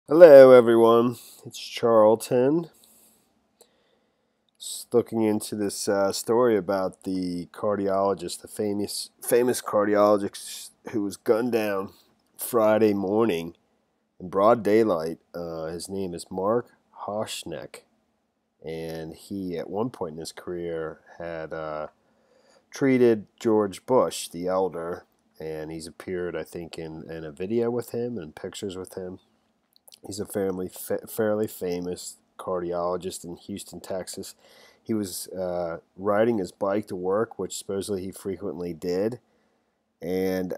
Hello, everyone. It's Charlton. Just looking into this story about the cardiologist, the famous cardiologist who was gunned down Friday morning in broad daylight. His name is Mark Hoshneck, and he, at one point in his career, had treated George Bush, the elder, and he's appeared, I think, in a video with him and pictures with him. He's a fairly famous cardiologist in Houston, Texas. He was riding his bike to work, which supposedly he frequently did, and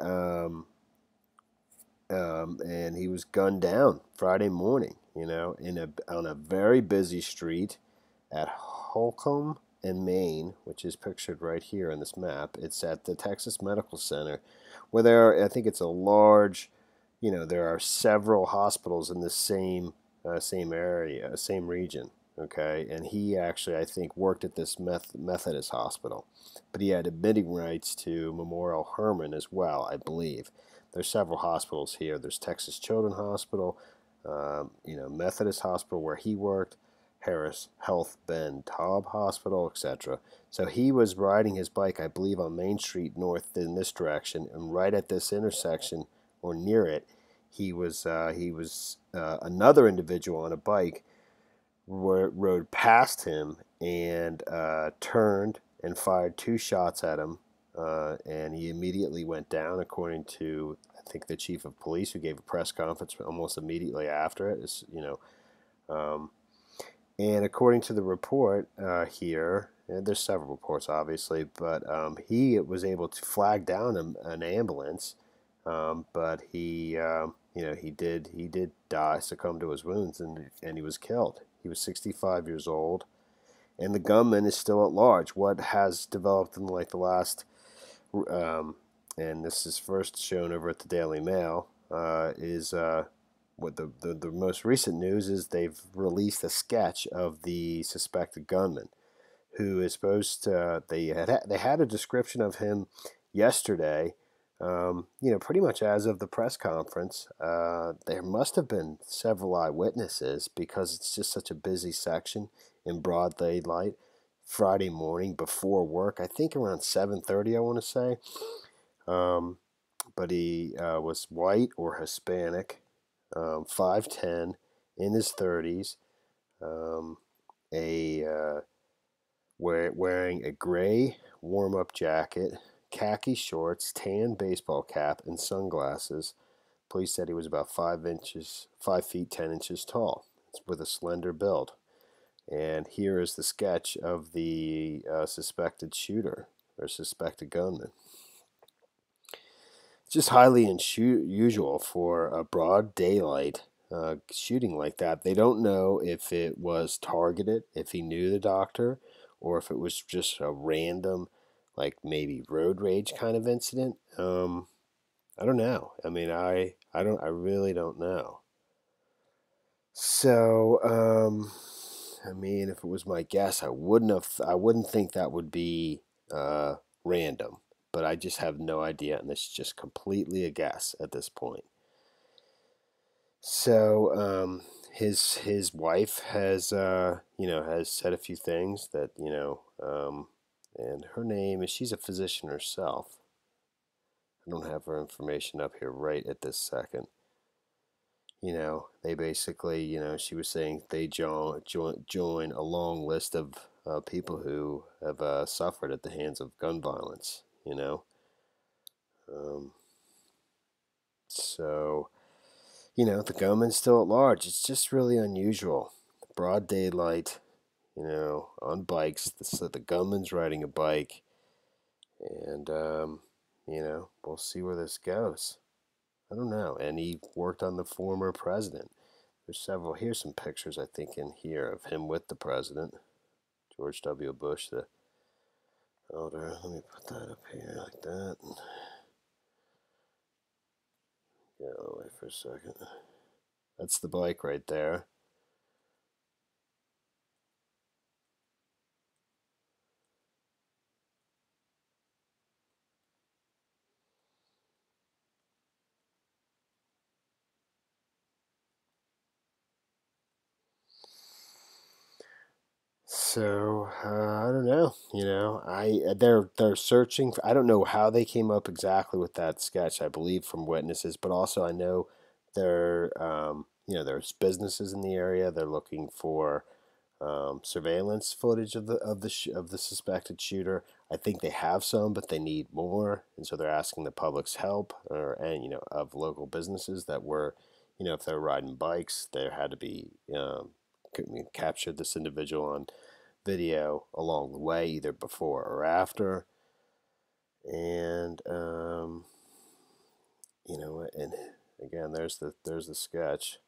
and he was gunned down Friday morning. On a very busy street at Holcomb in Maine, which is pictured right here in this map. It's at the Texas Medical Center, where I think it's a large, there are several hospitals in the same area, same region. Okay, and he actually, I think, worked at this Methodist hospital, but he had admitting rights to Memorial Hermann as well, I believe. There's several hospitals here. There's Texas Children's Hospital, Methodist Hospital where he worked, Harris Health Ben Taub Hospital, etc. So he was riding his bike, I believe, on Main Street North in this direction, and right at this intersection or near it, he was another individual on a bike rode past him and turned and fired two shots at him, and he immediately went down, according to, I think, the chief of police, who gave a press conference almost immediately after it. Um, and according to the report here, and there's several reports, obviously, but he was able to flag down an ambulance, but he did die, succumb to his wounds, and he was killed. He was 65 years old, and the gunman is still at large. What has developed in like the last, and this is first shown over at the Daily Mail, is what the most recent news is they've released a sketch of the suspected gunman, who is supposed to, they had a description of him yesterday. Pretty much as of the press conference. There must have been several eyewitnesses because it's just such a busy section in broad daylight Friday morning before work. I think around 7:30, I want to say. Um, but he was white or Hispanic, 5'10", in his 30s, um, a wearing a gray warm-up jacket, khaki shorts, tan baseball cap, and sunglasses. Police said he was about 5 feet 10 inches tall, with a slender build. And here is the sketch of the suspected shooter or suspected gunman. It's just highly unusual for a broad daylight shooting like that. They don't know if it was targeted, if he knew the doctor, or if it was just a random, like maybe road rage kind of incident. I don't know. I mean, I really don't know. So, I mean, if it was my guess, I wouldn't think that would be random, but I just have no idea, and this is just completely a guess at this point. So, his wife has said a few things that and her name is, she's a physician herself. I don't have her information up here right at this second. They basically, she was saying they join a long list of people who have suffered at the hands of gun violence. Um, so, the gunman's still at large. It's just really unusual. Broad daylight, on bikes. The gunman's riding a bike, and we'll see where this goes. I don't know. And he worked on the former president. There's several. Here's some pictures, I think, in here of him with the president, George W. Bush, the elder. Let me put that up here like that. Get out of the way for a second. That's the bike right there. So I don't know. They're searching. I don't know how they came up exactly with that sketch. I believe from witnesses, but also I know there's businesses in the area. They're looking for surveillance footage of the suspected shooter. I think they have some, but they need more, and so they're asking the public's help, of local businesses that were, if they're riding bikes, there had to be captured this individual on video along the way, either before or after, and and again, there's the sketch.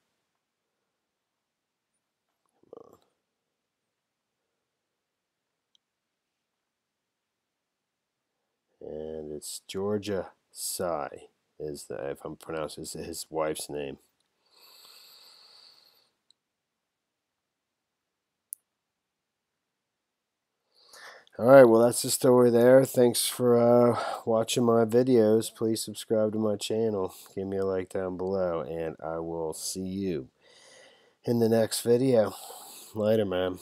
And it's Georgia Hasse if I'm pronouncing his wife's name. All right, well, that's the story there. Thanks for watching my videos. Please subscribe to my channel. Give me a like down below, and I will see you in the next video. Later, man.